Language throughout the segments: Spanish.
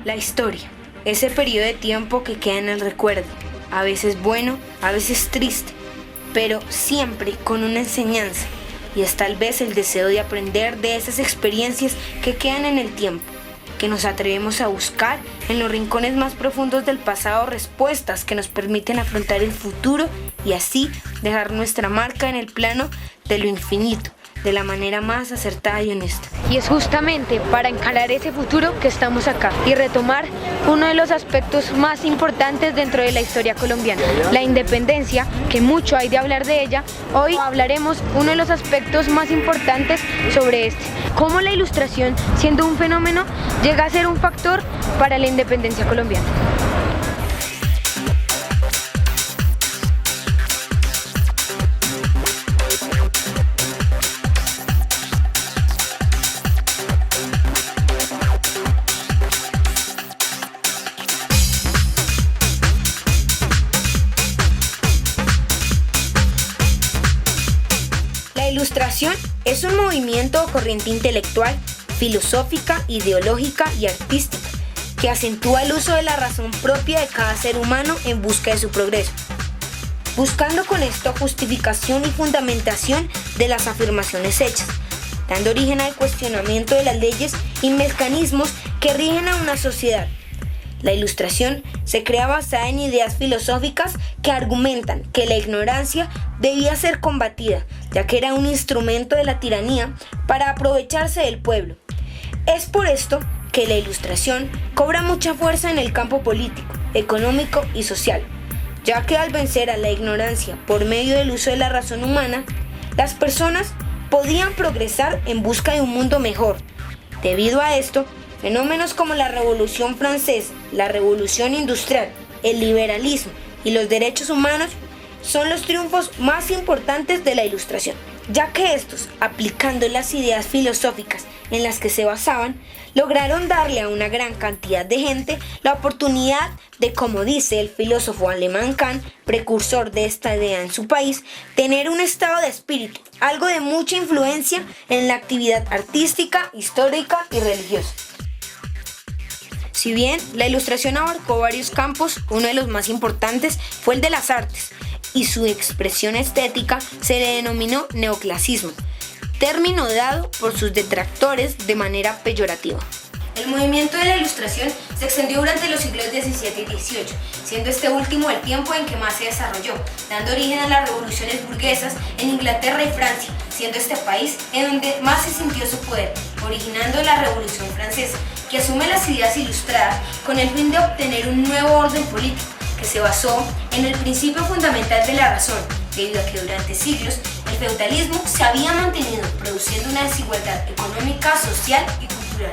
La historia, ese periodo de tiempo que queda en el recuerdo, a veces bueno, a veces triste, pero siempre con una enseñanza, y es tal vez el deseo de aprender de esas experiencias que quedan en el tiempo, que nos atrevemos a buscar en los rincones más profundos del pasado respuestas que nos permiten afrontar el futuro y así dejar nuestra marca en el plano de lo infinito, de la manera más acertada y honesta. Y es justamente para encarar ese futuro que estamos acá y retomar uno de los aspectos más importantes dentro de la historia colombiana, la independencia, que mucho hay de hablar de ella. Hoy hablaremos uno de los aspectos más importantes sobre este, cómo la Ilustración, siendo un fenómeno, llega a ser un factor para la independencia colombiana. La Ilustración es un movimiento o corriente intelectual, filosófica, ideológica y artística que acentúa el uso de la razón propia de cada ser humano en busca de su progreso, buscando con esto justificación y fundamentación de las afirmaciones hechas, dando origen al cuestionamiento de las leyes y mecanismos que rigen a una sociedad. La Ilustración se crea basada en ideas filosóficas que argumentan que la ignorancia debía ser combatida, ya que era un instrumento de la tiranía para aprovecharse del pueblo. Es por esto que la Ilustración cobra mucha fuerza en el campo político, económico y social, ya que al vencer a la ignorancia por medio del uso de la razón humana, las personas podían progresar en busca de un mundo mejor. Debido a esto, fenómenos como la Revolución Francesa, la Revolución Industrial, el liberalismo y los derechos humanos son los triunfos más importantes de la Ilustración, ya que estos, aplicando las ideas filosóficas en las que se basaban, lograron darle a una gran cantidad de gente la oportunidad de, como dice el filósofo alemán Kant, precursor de esta idea en su país, tener un estado de espíritu, algo de mucha influencia en la actividad artística, histórica y religiosa. Si bien la Ilustración abarcó varios campos, uno de los más importantes fue el de las artes, y su expresión estética se le denominó neoclasismo, término dado por sus detractores de manera peyorativa. El movimiento de la Ilustración se extendió durante los siglos XVII y XVIII, siendo este último el tiempo en que más se desarrolló, dando origen a las revoluciones burguesas en Inglaterra y Francia, siendo este país en donde más se sintió su poder, originando la Revolución Francesa, que asume las ideas ilustradas con el fin de obtener un nuevo orden político, que se basó en el principio fundamental de la razón, debido a que durante siglos el feudalismo se había mantenido, produciendo una desigualdad económica, social y cultural.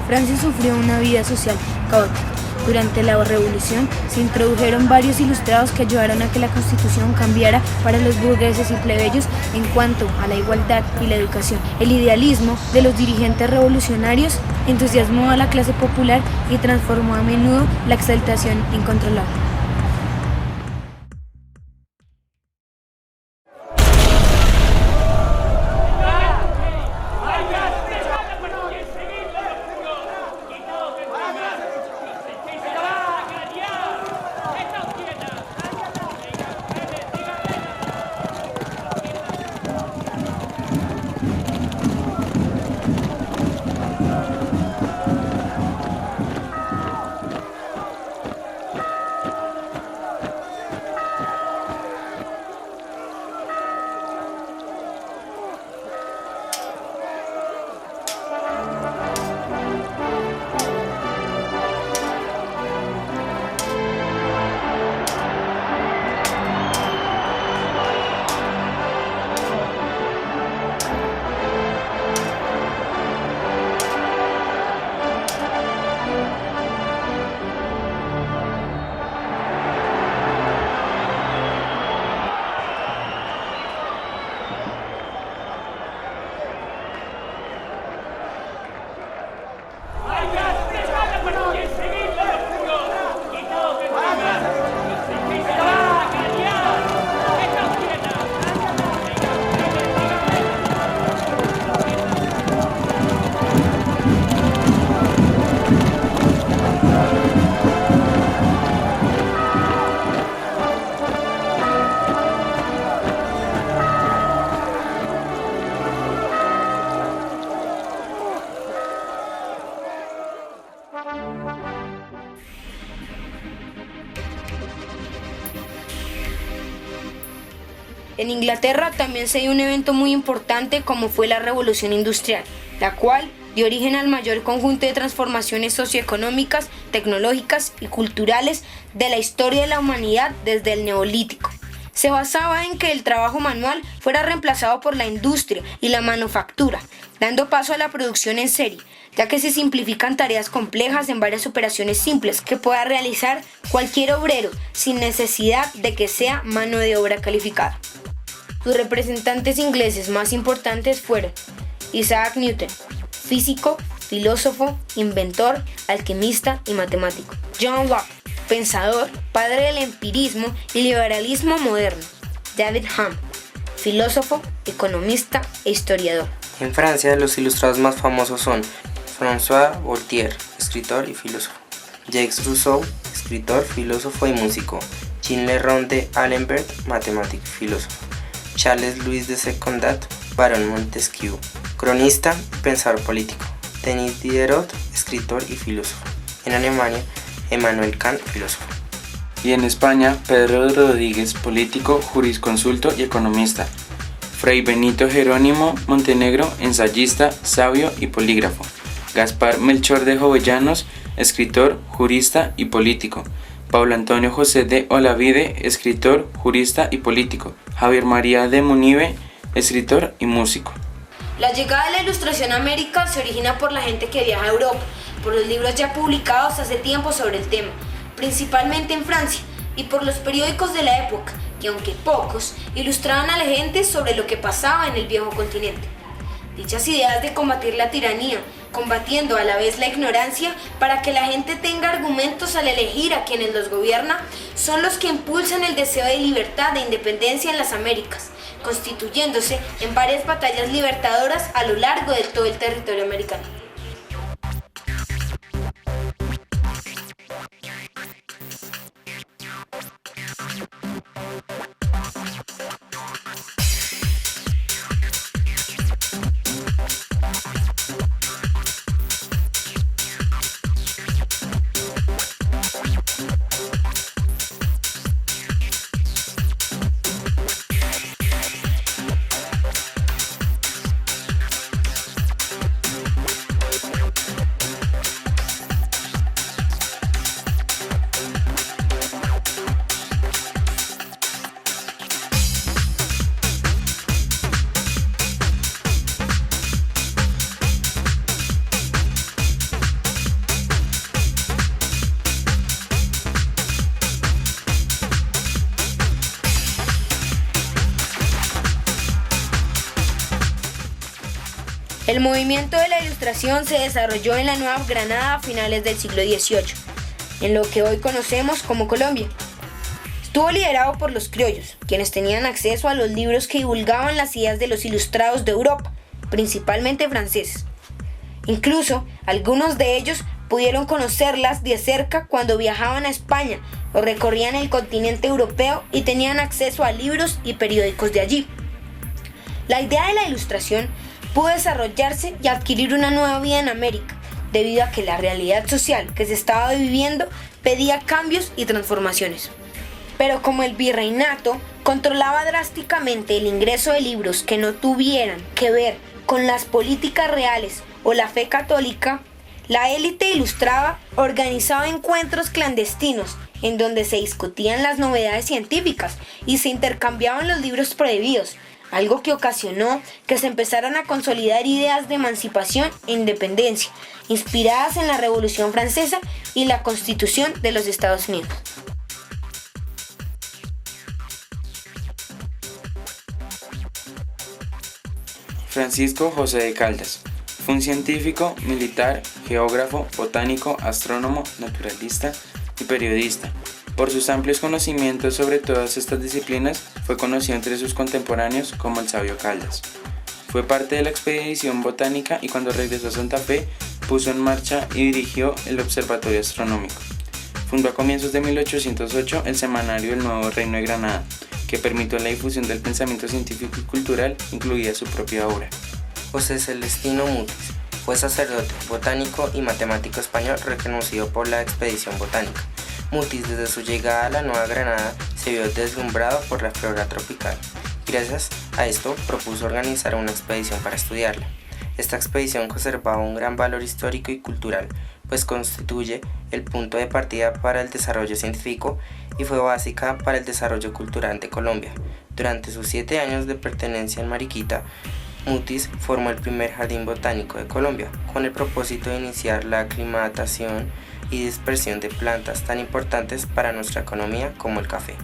Francia sufrió una vida social caótica. Durante la Revolución se introdujeron varios ilustrados que ayudaron a que la Constitución cambiara para los burgueses y plebeyos en cuanto a la igualdad y la educación. El idealismo de los dirigentes revolucionarios entusiasmó a la clase popular y transformó a menudo la exaltación incontrolable. En Inglaterra también se dio un evento muy importante como fue la Revolución Industrial, la cual dio origen al mayor conjunto de transformaciones socioeconómicas, tecnológicas y culturales de la historia de la humanidad desde el Neolítico. Se basaba en que el trabajo manual fuera reemplazado por la industria y la manufactura, dando paso a la producción en serie, ya que se simplifican tareas complejas en varias operaciones simples que pueda realizar cualquier obrero sin necesidad de que sea mano de obra calificada. Sus representantes ingleses más importantes fueron Isaac Newton, físico, filósofo, inventor, alquimista y matemático. John Locke, pensador, padre del empirismo y liberalismo moderno. David Hume, filósofo, economista e historiador. En Francia, los ilustrados más famosos son François Voltaire, escritor y filósofo; Jacques Rousseau, escritor, filósofo y músico; Jean Le Rond d'Alembert, matemático y filósofo; Charles Louis de Secondat, barón Montesquieu, cronista y pensador político; Denis Diderot, escritor y filósofo. En Alemania, Emmanuel Kant, filósofo. Y en España, Pedro Rodríguez, político, jurisconsulto y economista; Fray Benito Jerónimo Montenegro, ensayista, sabio y polígrafo; Gaspar Melchor de Jovellanos, escritor, jurista y político; Paulo Antonio José de Olavide, escritor, jurista y político; Javier María de Munive, escritor y músico. La llegada de la Ilustración a América se origina por la gente que viaja a Europa, por los libros ya publicados hace tiempo sobre el tema, principalmente en Francia, y por los periódicos de la época, que aunque pocos, ilustraban a la gente sobre lo que pasaba en el viejo continente. Dichas ideas de combatir la tiranía, combatiendo a la vez la ignorancia para que la gente tenga argumentos al elegir a quienes los gobierna, son los que impulsan el deseo de libertad e independencia en las Américas, constituyéndose en varias batallas libertadoras a lo largo de todo el territorio americano. El movimiento de la Ilustración se desarrolló en la Nueva Granada a finales del siglo XVIII, en lo que hoy conocemos como Colombia. Estuvo liderado por los criollos, quienes tenían acceso a los libros que divulgaban las ideas de los ilustrados de Europa, principalmente franceses. Incluso, algunos de ellos pudieron conocerlas de cerca cuando viajaban a España o recorrían el continente europeo y tenían acceso a libros y periódicos de allí. La idea de la Ilustración pudo desarrollarse y adquirir una nueva vida en América, debido a que la realidad social que se estaba viviendo pedía cambios y transformaciones. Pero como el virreinato controlaba drásticamente el ingreso de libros que no tuvieran que ver con las políticas reales o la fe católica, la élite ilustrada organizaba encuentros clandestinos en donde se discutían las novedades científicas y se intercambiaban los libros prohibidos, algo que ocasionó que se empezaran a consolidar ideas de emancipación e independencia, inspiradas en la Revolución Francesa y la Constitución de los Estados Unidos. Francisco José de Caldas fue un científico, militar, geógrafo, botánico, astrónomo, naturalista y periodista. Por sus amplios conocimientos sobre todas estas disciplinas, fue conocido entre sus contemporáneos como el Sabio Caldas. Fue parte de la expedición botánica y cuando regresó a Santa Fe, puso en marcha y dirigió el Observatorio Astronómico. Fundó a comienzos de 1808 el semanario El Nuevo Reino de Granada, que permitió la difusión del pensamiento científico y cultural, incluida su propia obra. José Celestino Mutis fue sacerdote, botánico y matemático español reconocido por la expedición botánica. Mutis, desde su llegada a la Nueva Granada, se vio deslumbrado por la flora tropical Gracias a esto propuso organizar una expedición para estudiarla. Esta expedición conservaba un gran valor histórico y cultural, pues constituye el punto de partida para el desarrollo científico y fue básica para el desarrollo cultural de Colombia. Durante sus 7 años de pertenencia en Mariquita, Mutis formó el primer jardín botánico de Colombia, con el propósito de iniciar la aclimatación y dispersión de plantas tan importantes para nuestra economía como el café.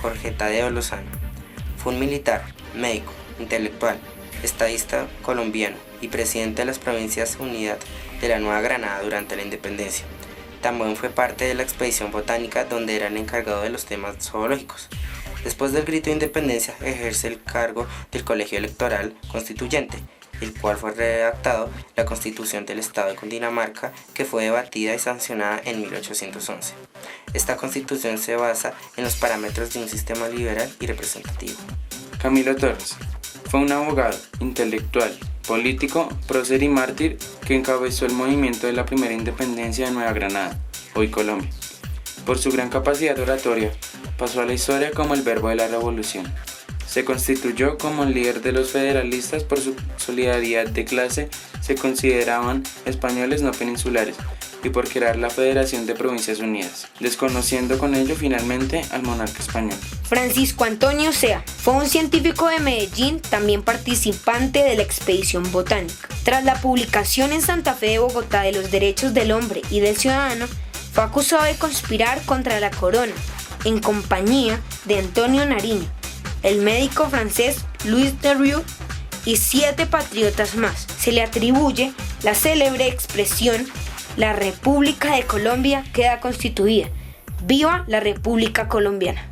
Jorge Tadeo Lozano fue un militar, médico, intelectual, estadista colombiano y presidente de las Provincias Unidas de la Nueva Granada durante la independencia. También fue parte de la expedición botánica donde era el encargado de los temas zoológicos. Después del grito de independencia ejerce el cargo del Colegio Electoral Constituyente, el cual fue redactado la Constitución del Estado de Cundinamarca, que fue debatida y sancionada en 1811. Esta Constitución se basa en los parámetros de un sistema liberal y representativo. Camilo Torres fue un abogado, intelectual, político, prócer y mártir que encabezó el movimiento de la primera independencia de Nueva Granada, hoy Colombia. Por su gran capacidad oratoria, pasó a la historia como el verbo de la revolución. Se constituyó como el líder de los federalistas por su solidaridad de clase, se consideraban españoles no peninsulares, y por crear la Federación de Provincias Unidas, desconociendo con ello finalmente al monarca español. Francisco Antonio Sea fue un científico de Medellín, también participante de la expedición botánica. Tras la publicación en Santa Fe de Bogotá de los derechos del hombre y del ciudadano, fue acusado de conspirar contra la corona, en compañía de Antonio Nariño, el médico francés Louis Derieux y 7 patriotas más. Se le atribuye la célebre expresión: "La República de Colombia queda constituida. ¡Viva la República Colombiana!".